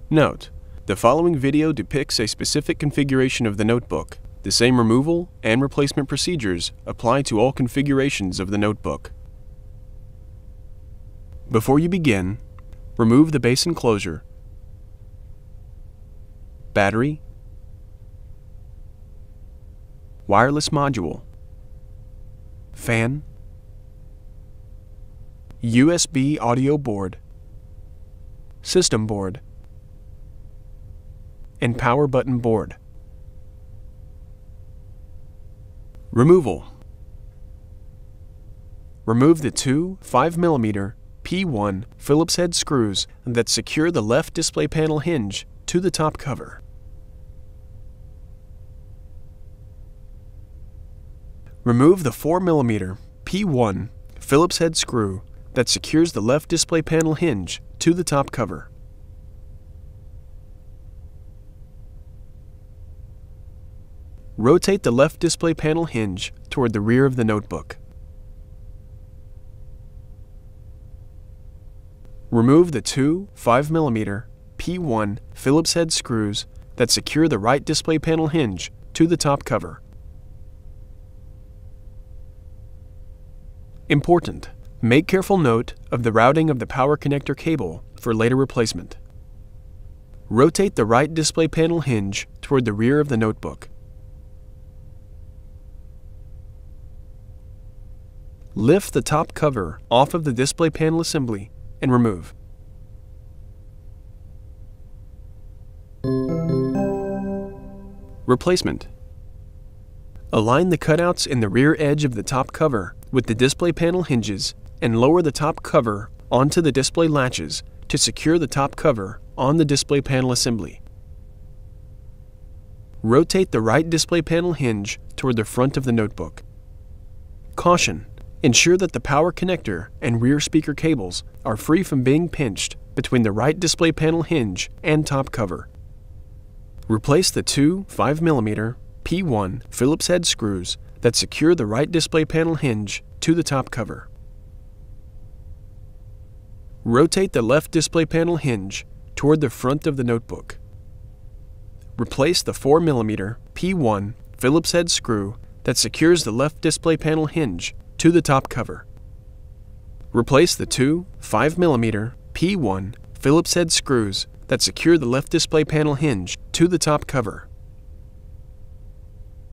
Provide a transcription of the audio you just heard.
Note: the following video depicts a specific configuration of the notebook. The same removal and replacement procedures apply to all configurations of the notebook. Before you begin, remove the base enclosure, battery, wireless module, fan, USB audio board, system board, and power button board. Removal. Remove the two 5mm P1 Phillips head screws that secure the left display panel hinge to the top cover. Remove the 4mm P1 Phillips head screw that secures the left display panel hinge to the top cover. Rotate the left display panel hinge toward the rear of the notebook. Remove the two 5mm P1 Phillips head screws that secure the right display panel hinge to the top cover. Important: make careful note of the routing of the power connector cable for later replacement. Rotate the right display panel hinge toward the rear of the notebook. Lift the top cover off of the display panel assembly and remove. Replacement. Align the cutouts in the rear edge of the top cover with the display panel hinges and lower the top cover onto the display latches to secure the top cover on the display panel assembly. Rotate the right display panel hinge toward the front of the notebook. Caution: ensure that the power connector and rear speaker cables are free from being pinched between the right display panel hinge and top cover. Replace the two 5mm P1 Phillips head screws that secure the right display panel hinge to the top cover. Rotate the left display panel hinge toward the front of the notebook. Replace the 4mm P1 Phillips head screw that secures the left display panel hinge to the top cover. Replace the two 5mm P1 Phillips head screws that secure the left display panel hinge to the top cover.